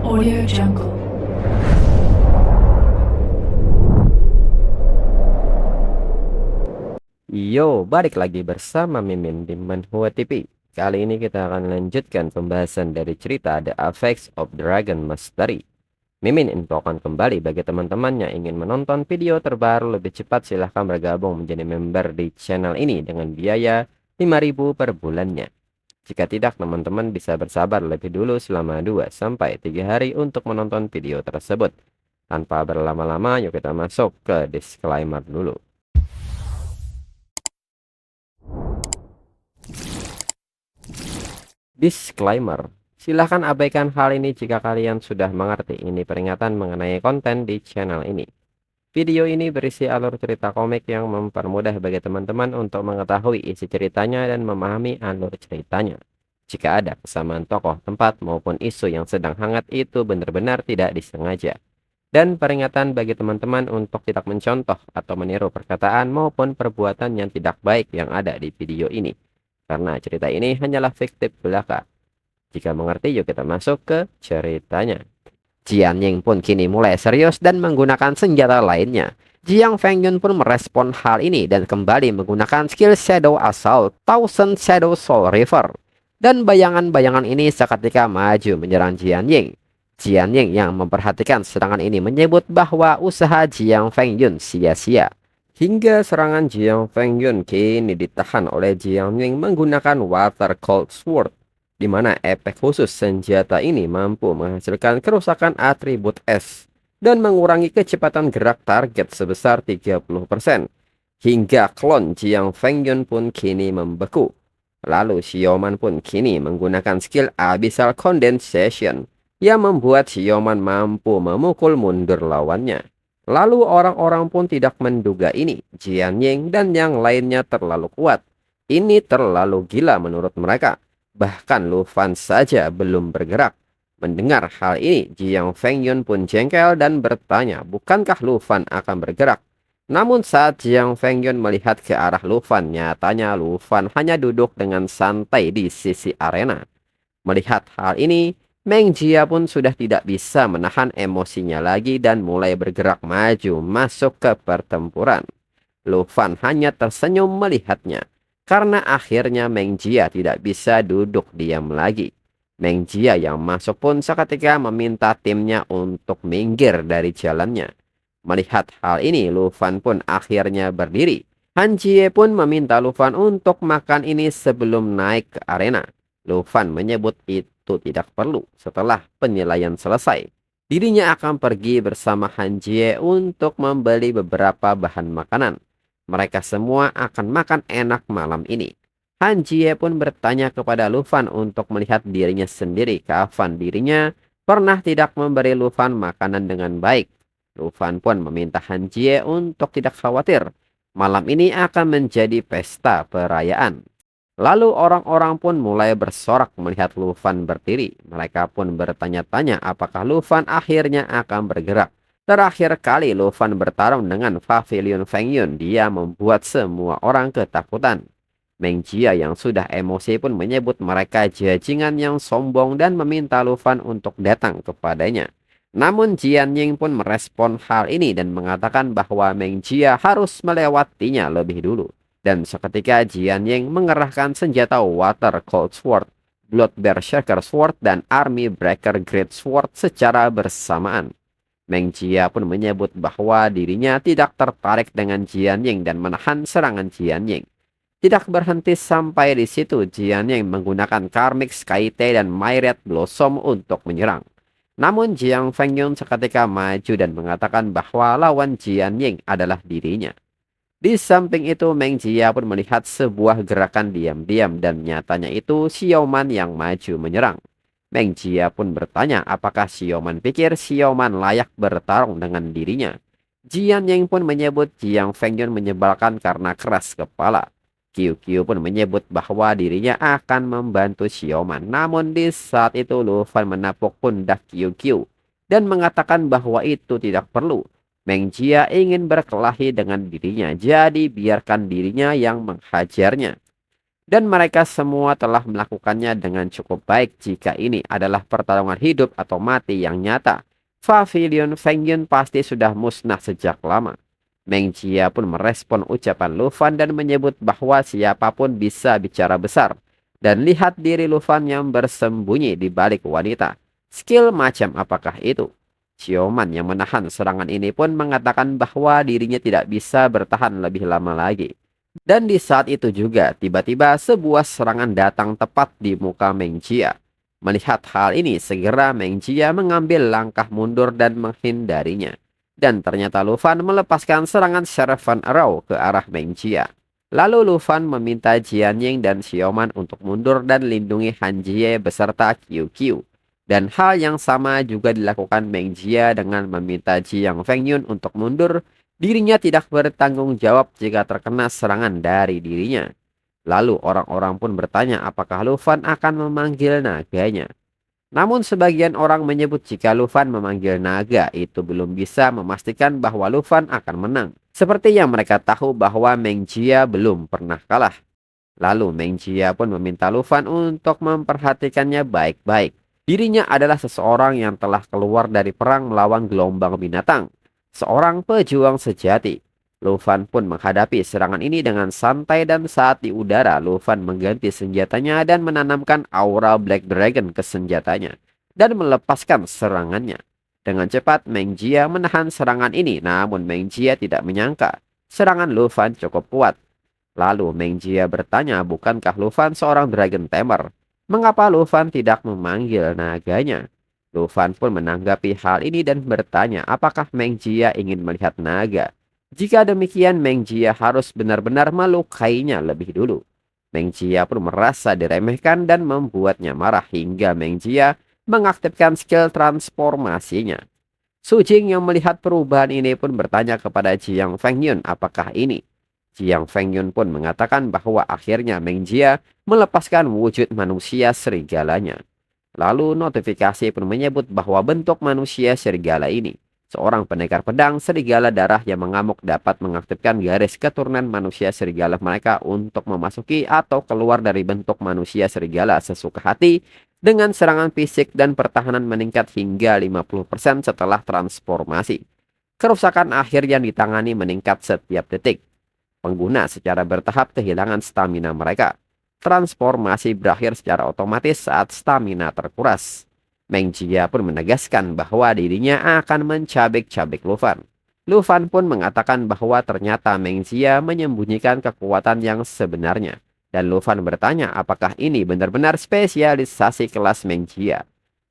Audio Jungle. Yo, balik lagi bersama Mimin di Manhwa TV. Kali ini kita akan lanjutkan pembahasan dari cerita The Apex of Dragon Mastery. Mimin infokan kembali bagi teman-teman yang ingin menonton video terbaru lebih cepat, silahkan bergabung menjadi member di channel ini dengan biaya 5.000 per bulannya. Jika tidak, teman-teman bisa bersabar lebih dulu selama 2-3 hari untuk menonton video tersebut. Tanpa berlama-lama, yuk kita masuk ke disclaimer dulu. Disclaimer. Silahkan abaikan hal ini jika kalian sudah mengerti. Ini peringatan mengenai konten di channel ini. Video ini berisi alur cerita komik yang mempermudah bagi teman-teman untuk mengetahui isi ceritanya dan memahami alur ceritanya. Jika ada kesamaan tokoh, tempat, maupun isu yang sedang hangat, itu benar-benar tidak disengaja. Dan peringatan bagi teman-teman untuk tidak mencontoh atau meniru perkataan maupun perbuatan yang tidak baik yang ada di video ini. Karena cerita ini hanyalah fiktif belaka. Jika mengerti, yuk kita masuk ke ceritanya. Jian Ying pun kini mulai serius dan menggunakan senjata lainnya. Jiang Fengyun pun merespon hal ini dan kembali menggunakan skill Shadow Assault Thousand Shadow Soul River. Dan bayangan-bayangan ini seketika maju menyerang Jian Ying. Jian Ying yang memperhatikan serangan ini menyebut bahwa usaha Jiang Fengyun sia-sia. Hingga serangan Jiang Fengyun kini ditahan oleh Jiang Ying menggunakan Water Cold Sword, di mana efek khusus senjata ini mampu menghasilkan kerusakan atribut es dan mengurangi kecepatan gerak target sebesar 30%. Hingga klon Jiang Fengyun pun kini membeku. Lalu Xiaoman pun kini menggunakan skill Abyssal Condensation yang membuat Xiaoman mampu memukul mundur lawannya. Lalu orang-orang pun tidak menduga ini. Jian Ying dan yang lainnya terlalu kuat. Ini terlalu gila menurut mereka. Bahkan Lu Fan saja belum bergerak. Mendengar hal ini, Jiang Fengyun pun jengkel dan bertanya, bukankah Lu Fan akan bergerak? Namun saat Jiang Fengyun melihat ke arah Lu Fan, nyatanya Lu Fan hanya duduk dengan santai di sisi arena. Melihat hal ini, Meng Jia pun sudah tidak bisa menahan emosinya lagi dan mulai bergerak maju masuk ke pertempuran. Lu Fan hanya tersenyum melihatnya, karena akhirnya Meng Jia tidak bisa duduk diam lagi. Meng Jia yang masuk pun seketika meminta timnya untuk minggir dari jalannya. Melihat hal ini, Lu Fan pun akhirnya berdiri. Han Jie pun meminta Lu Fan untuk makan ini sebelum naik ke arena. Lu Fan menyebut itu tidak perlu. Setelah penilaian selesai, dirinya akan pergi bersama Han Jie untuk membeli beberapa bahan makanan. Mereka semua akan makan enak malam ini. Han Jie pun bertanya kepada Lu Fan untuk melihat dirinya sendiri. Kapan dirinya pernah tidak memberi Lu Fan makanan dengan baik. Lu Fan pun meminta Han Jie untuk tidak khawatir. Malam ini akan menjadi pesta perayaan. Lalu orang-orang pun mulai bersorak melihat Lu Fan berdiri. Mereka pun bertanya-tanya apakah Lu Fan akhirnya akan bergerak. Terakhir kali Lu Fan bertarung dengan Pavilion Fengyun, dia membuat semua orang ketakutan. Meng Jia yang sudah emosi pun menyebut mereka jajingan yang sombong dan meminta Lu Fan untuk datang kepadanya. Namun Jian Ying pun merespon hal ini dan mengatakan bahwa Meng Jia harus melewatinya lebih dulu. Dan seketika Jian Ying mengerahkan senjata Water Cold Sword, Blood Berserker Sword, dan Army Breaker Great Sword secara bersamaan. Meng Jia pun menyebut bahwa dirinya tidak tertarik dengan Jian Ying dan menahan serangan Jian Ying. Tidak berhenti sampai di situ, Jian Ying menggunakan Karmic Skyte dan Myriad Blossom untuk menyerang. Namun Jiang Fengyun seketika maju dan mengatakan bahwa lawan Jian Ying adalah dirinya. Di samping itu, Meng Jia pun melihat sebuah gerakan diam-diam dan nyatanya itu Xiaoman yang maju menyerang. Meng Jia pun bertanya apakah Xiaoman pikir Xiaoman layak bertarung dengan dirinya. Jian Ying pun menyebut Jiang Fengyun menyebalkan karena keras kepala. Qiu Qiu pun menyebut bahwa dirinya akan membantu Xiaoman. Namun di saat itu Lu Fan menapuk pundak Qiu Qiu dan mengatakan bahwa itu tidak perlu. Meng Jia ingin berkelahi dengan dirinya, jadi biarkan dirinya yang menghajarnya. Dan mereka semua telah melakukannya dengan cukup baik jika ini adalah pertarungan hidup atau mati yang nyata. Pavilion Fengyun pasti sudah musnah sejak lama. Meng Jia pun merespon ucapan Lufan dan menyebut bahwa siapapun bisa bicara besar. Dan lihat diri Lufan yang bersembunyi di balik wanita. Skill macam apakah itu? Sioman yang menahan serangan ini pun mengatakan bahwa dirinya tidak bisa bertahan lebih lama lagi. Dan di saat itu juga tiba-tiba sebuah serangan datang tepat di muka Meng Jia. Melihat hal ini segera Meng Jia mengambil langkah mundur dan menghindarinya. Dan ternyata Lufan melepaskan serangan Servant Arrow ke arah Meng Jia. Lalu Lufan meminta Jian Ying dan Xiaoman untuk mundur dan lindungi Han Jie beserta Qiu Qiu. Dan hal yang sama juga dilakukan Meng Jia dengan meminta Jiang Fengyun untuk mundur. Dirinya tidak bertanggung jawab jika terkena serangan dari dirinya. Lalu orang-orang pun bertanya apakah Lufan akan memanggil naganya. Namun sebagian orang menyebut jika Lufan memanggil naga itu belum bisa memastikan bahwa Lufan akan menang. Seperti yang mereka tahu bahwa Meng Jia belum pernah kalah. Lalu Meng Jia pun meminta Lufan untuk memperhatikannya baik-baik. Dirinya adalah seseorang yang telah keluar dari perang melawan gelombang binatang. Seorang pejuang sejati. Lufan pun menghadapi serangan ini dengan santai dan saat di udara Lufan mengganti senjatanya dan menanamkan aura Black Dragon ke senjatanya dan melepaskan serangannya. Dengan cepat Meng Jia menahan serangan ini, namun Meng Jia tidak menyangka serangan Lufan cukup kuat. Lalu Meng Jia bertanya bukankah Lufan seorang Dragon Tamer? Mengapa Lufan tidak memanggil naganya? Lufan pun menanggapi hal ini dan bertanya apakah Meng Jia ingin melihat naga. Jika demikian Meng Jia harus benar-benar melukainya lebih dulu. Meng Jia pun merasa diremehkan dan membuatnya marah hingga Meng Jia mengaktifkan skill transformasinya. Su Jing yang melihat perubahan ini pun bertanya kepada Jiang Fengyun apakah ini. Jiang Fengyun pun mengatakan bahwa akhirnya Meng Jia melepaskan wujud manusia serigalanya. Lalu notifikasi pun menyebut bahwa bentuk manusia serigala ini. Seorang pendekar pedang serigala darah yang mengamuk dapat mengaktifkan garis keturunan manusia serigala mereka untuk memasuki atau keluar dari bentuk manusia serigala sesuka hati dengan serangan fisik dan pertahanan meningkat hingga 50% setelah transformasi. Kerusakan akhir yang ditangani meningkat setiap detik. Pengguna secara bertahap kehilangan stamina mereka. Transformasi berakhir secara otomatis saat stamina terkuras. Meng Jia pun menegaskan bahwa dirinya akan mencabik-cabik Lufan. Lufan pun mengatakan bahwa ternyata Meng Jia menyembunyikan kekuatan yang sebenarnya. Dan Lufan bertanya apakah ini benar-benar spesialisasi kelas Meng Jia.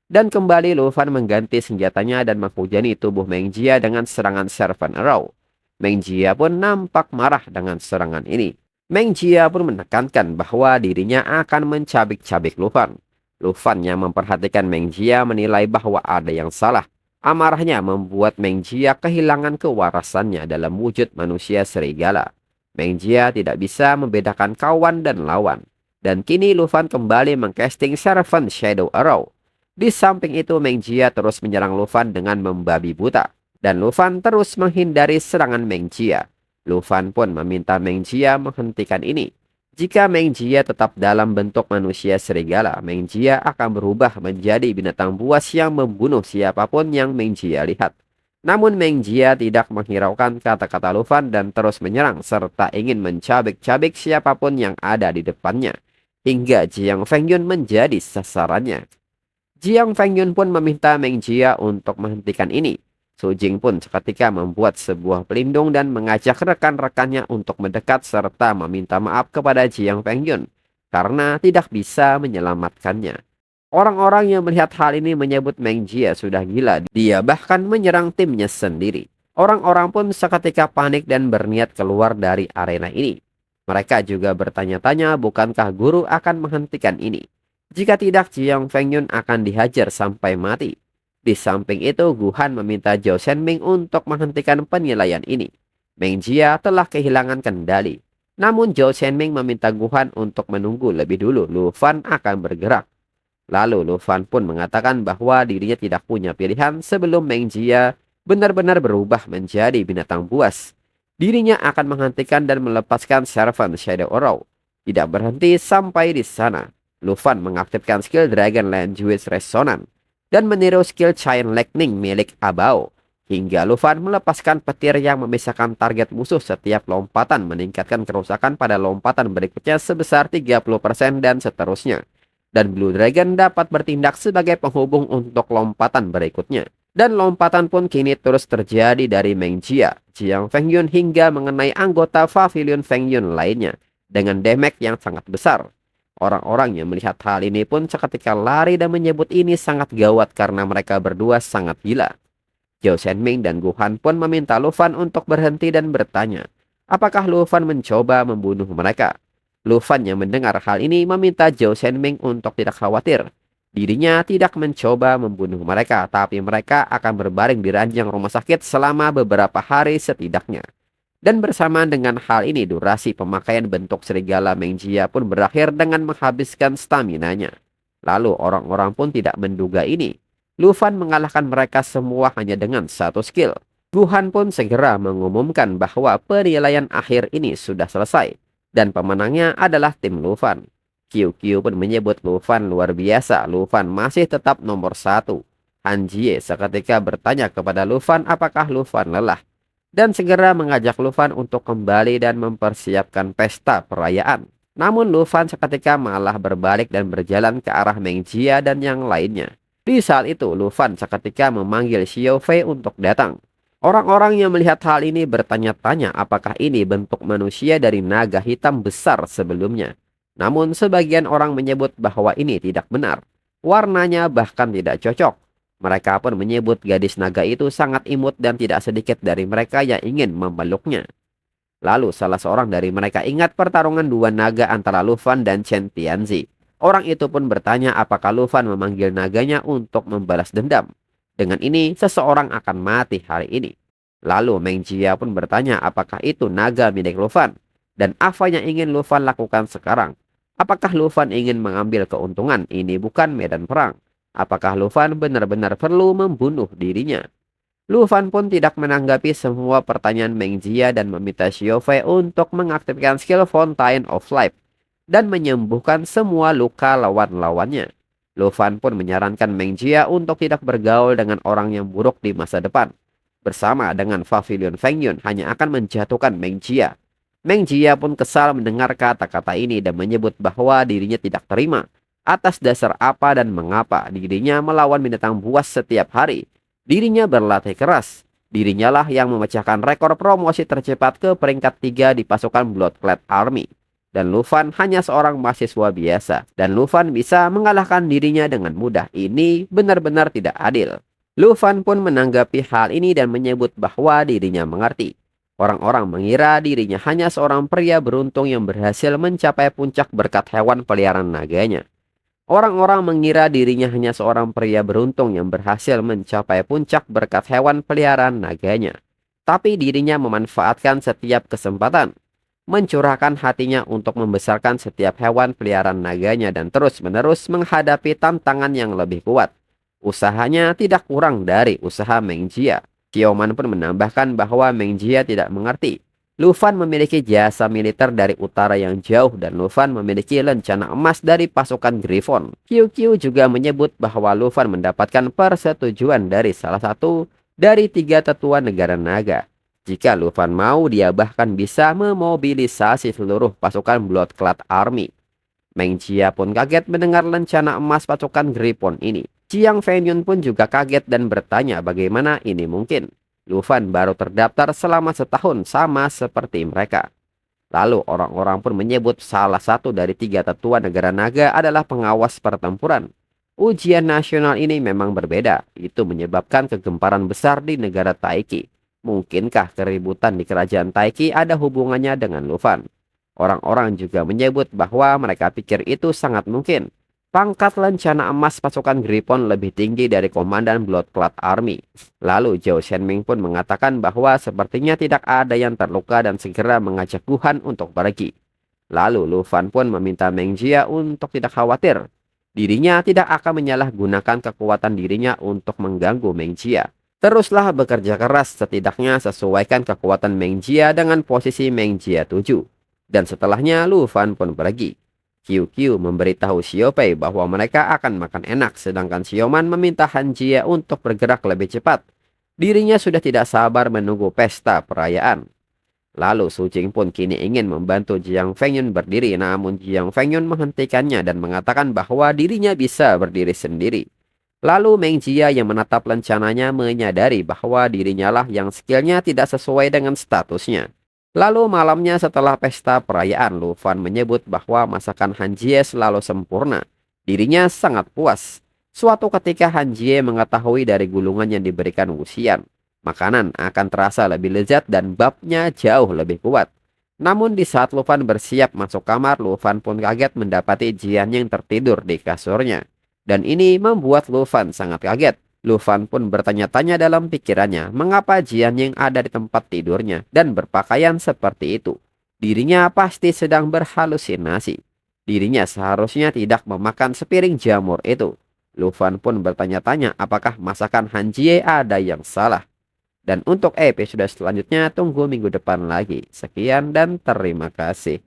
Dan kembali Lufan mengganti senjatanya dan menghujani tubuh Meng Jia dengan serangan Servant Arrow. Meng Jia pun nampak marah dengan serangan ini. Meng Jia pun menekankan bahwa dirinya akan mencabik-cabik Lufan. Lufan yang memperhatikan Meng Jia menilai bahwa ada yang salah. Amarahnya membuat Meng Jia kehilangan kewarasannya dalam wujud manusia serigala. Meng Jia tidak bisa membedakan kawan dan lawan. Dan kini Lufan kembali mengcasting Servant Shadow Arrow. Di samping itu Meng Jia terus menyerang Lufan dengan membabi buta. Dan Lufan terus menghindari serangan Meng Jia. Lufan pun meminta Meng Jia menghentikan ini. Jika Meng Jia tetap dalam bentuk manusia serigala, Meng Jia akan berubah menjadi binatang buas yang membunuh siapapun yang Meng Jia lihat. Namun Meng Jia tidak menghiraukan kata-kata Lufan dan terus menyerang serta ingin mencabik-cabik siapapun yang ada di depannya. Hingga Jiang Fengyun menjadi sasarannya. Jiang Fengyun pun meminta Meng Jia untuk menghentikan ini. Su Jing pun seketika membuat sebuah pelindung dan mengajak rekan-rekannya untuk mendekat serta meminta maaf kepada Jiang Fengyun karena tidak bisa menyelamatkannya. Orang-orang yang melihat hal ini menyebut Meng Jia sudah gila. Dia bahkan menyerang timnya sendiri. Orang-orang pun seketika panik dan berniat keluar dari arena ini. Mereka juga bertanya-tanya bukankah guru akan menghentikan ini. Jika tidak Jiang Fengyun akan dihajar sampai mati. Di samping itu, Guhan meminta Zhao Shenming untuk menghentikan penilaian ini. Meng Jia telah kehilangan kendali. Namun Zhao Shenming meminta Guhan untuk menunggu lebih dulu Lufan akan bergerak. Lalu Lufan pun mengatakan bahwa dirinya tidak punya pilihan sebelum Meng Jia benar-benar berubah menjadi binatang buas. Dirinya akan menghentikan dan melepaskan Servant Shadow Arrow. Tidak berhenti sampai di sana, Lu Fan mengaktifkan skill Dragon Language Resonance dan meniru skill Chain Lightning milik Abao, hingga Lu Fan melepaskan petir yang memisahkan target musuh setiap lompatan, meningkatkan kerusakan pada lompatan berikutnya sebesar 30% dan seterusnya. Dan Blue Dragon dapat bertindak sebagai penghubung untuk lompatan berikutnya. Dan lompatan pun kini terus terjadi dari Meng Jia, Jiang Fengyun hingga mengenai anggota Pavilion Fengyun lainnya dengan damage yang sangat besar. Orang-orang yang melihat hal ini pun seketika lari dan menyebut ini sangat gawat karena mereka berdua sangat gila. Zhao Shenming dan Gu Han pun meminta Lu Fan untuk berhenti dan bertanya, apakah Lu Fan mencoba membunuh mereka? Lu Fan yang mendengar hal ini meminta Zhao Shenming untuk tidak khawatir. Dirinya tidak mencoba membunuh mereka, tapi mereka akan berbaring di ranjang rumah sakit selama beberapa hari setidaknya. Dan bersamaan dengan hal ini, durasi pemakaian bentuk serigala Meng Jia pun berakhir dengan menghabiskan staminanya. Lalu orang-orang pun tidak menduga ini. Lu Fan mengalahkan mereka semua hanya dengan satu skill. Gu Han pun segera mengumumkan bahwa penilaian akhir ini sudah selesai. Dan pemenangnya adalah tim Lu Fan. QQ pun menyebut Lu Fan luar biasa. Lu Fan masih tetap nomor 1. Han Jie seketika bertanya kepada Lu Fan apakah Lu Fan lelah, dan segera mengajak Lu Fan untuk kembali dan mempersiapkan pesta perayaan. Namun Lu Fan seketika malah berbalik dan berjalan ke arah Meng Jia dan yang lainnya. Di saat itu Lu Fan seketika memanggil Xiao Fei untuk datang. Orang-orang yang melihat hal ini bertanya-tanya apakah ini bentuk manusia dari naga hitam besar sebelumnya. Namun sebagian orang menyebut bahwa ini tidak benar. Warnanya bahkan tidak cocok. Mereka pun menyebut gadis naga itu sangat imut dan tidak sedikit dari mereka yang ingin memeluknya. Lalu salah seorang dari mereka ingat pertarungan dua naga antara Lu Fan dan Chen Tianzi. Orang itu pun bertanya apakah Lu Fan memanggil naganya untuk membalas dendam. Dengan ini seseorang akan mati hari ini. Lalu Meng Jia pun bertanya apakah itu naga milik Lu Fan. Dan apa yang ingin Lu Fan lakukan sekarang? Apakah Lu Fan ingin mengambil keuntungan? Ini bukan medan perang. Apakah Lu Fan benar-benar perlu membunuh dirinya? Lu Fan pun tidak menanggapi semua pertanyaan Meng Jia dan meminta Xiao Fei untuk mengaktifkan skill Fountain of Life dan menyembuhkan semua luka lawan-lawannya. Lu Fan pun menyarankan Meng Jia untuk tidak bergaul dengan orang yang buruk di masa depan. Bersama dengan Pavilion Fengyun hanya akan menjatuhkan Meng Jia. Meng Jia pun kesal mendengar kata-kata ini dan menyebut bahwa dirinya tidak terima atas dasar apa dan mengapa dirinya melawan binatang buas setiap hari. Dirinya berlatih keras. Dirinya lah yang memecahkan rekor promosi tercepat ke peringkat 3 di pasukan Bloodclad Army. Dan Lu Fan hanya seorang mahasiswa biasa. Dan Lu Fan bisa mengalahkan dirinya dengan mudah. Ini benar-benar tidak adil. Lu Fan pun menanggapi hal ini dan menyebut bahwa dirinya mengerti. Orang-orang mengira dirinya hanya seorang pria beruntung yang berhasil mencapai puncak berkat hewan peliharaan naganya. Orang-orang mengira dirinya hanya seorang pria beruntung yang berhasil mencapai puncak berkat hewan peliharaan naganya. Tapi dirinya memanfaatkan setiap kesempatan, mencurahkan hatinya untuk membesarkan setiap hewan peliharaan naganya dan terus-menerus menghadapi tantangan yang lebih kuat. Usahanya tidak kurang dari usaha Meng Jia. Xiaoman pun menambahkan bahwa Meng Jia tidak mengerti. Lu Fan memiliki jasa militer dari utara yang jauh dan Lu Fan memiliki lencana emas dari pasukan Griffon. QQ juga menyebut bahwa Lu Fan mendapatkan persetujuan dari salah satu dari 3 tetua negara naga. Jika Lu Fan mau, dia bahkan bisa memobilisasi seluruh pasukan Bloodclad Army. Meng Jia pun kaget mendengar lencana emas pasukan Griffon ini. Jiang Fengyun pun juga kaget dan bertanya bagaimana ini mungkin. Lu Fan baru terdaftar selama setahun sama seperti mereka. Lalu orang-orang pun menyebut salah satu dari 3 tetua negara naga adalah pengawas pertempuran. Ujian nasional ini memang berbeda. Itu menyebabkan kegemparan besar di negara Taiki. Mungkinkah keributan di kerajaan Taiki ada hubungannya dengan Lu Fan? Orang-orang juga menyebut bahwa mereka pikir itu sangat mungkin. Pangkat lencana emas pasukan Griffon lebih tinggi dari komandan Bloodclad Army. Lalu Zhao Shenming pun mengatakan bahwa sepertinya tidak ada yang terluka dan segera mengajak Gu Han untuk pergi. Lalu Lu Fan pun meminta Meng Jia untuk tidak khawatir. Dirinya tidak akan menyalahgunakan kekuatan dirinya untuk mengganggu Meng Jia. Teruslah bekerja keras, setidaknya sesuaikan kekuatan Meng Jia dengan posisi Meng Jia 7. Dan setelahnya Lu Fan pun pergi. QQ memberitahu Xiaopei bahwa mereka akan makan enak, sedangkan Xiaoman meminta Han Jie untuk bergerak lebih cepat. Dirinya sudah tidak sabar menunggu pesta perayaan. Lalu Su Jing pun kini ingin membantu Jiang Fengyun berdiri, namun Jiang Fengyun menghentikannya dan mengatakan bahwa dirinya bisa berdiri sendiri. Lalu Meng Jia yang menatap rencananya menyadari bahwa dirinya lah yang skillnya tidak sesuai dengan statusnya. Lalu malamnya setelah pesta perayaan, Lu Fan menyebut bahwa masakan Han Jie selalu sempurna. Dirinya sangat puas. Suatu ketika Han Jie mengetahui dari gulungan yang diberikan Wuxian, makanan akan terasa lebih lezat dan babnya jauh lebih kuat. Namun di saat Lu Fan bersiap masuk kamar, Lu Fan pun kaget mendapati Jian yang tertidur di kasurnya. Dan ini membuat Lu Fan sangat kaget. Lu Fan pun bertanya-tanya dalam pikirannya mengapa Jian Ying ada di tempat tidurnya dan berpakaian seperti itu. Dirinya pasti sedang berhalusinasi. Dirinya seharusnya tidak memakan sepiring jamur itu. Lu Fan pun bertanya-tanya apakah masakan Han Jie ada yang salah. Dan untuk episode selanjutnya tunggu minggu depan lagi. Sekian dan terima kasih.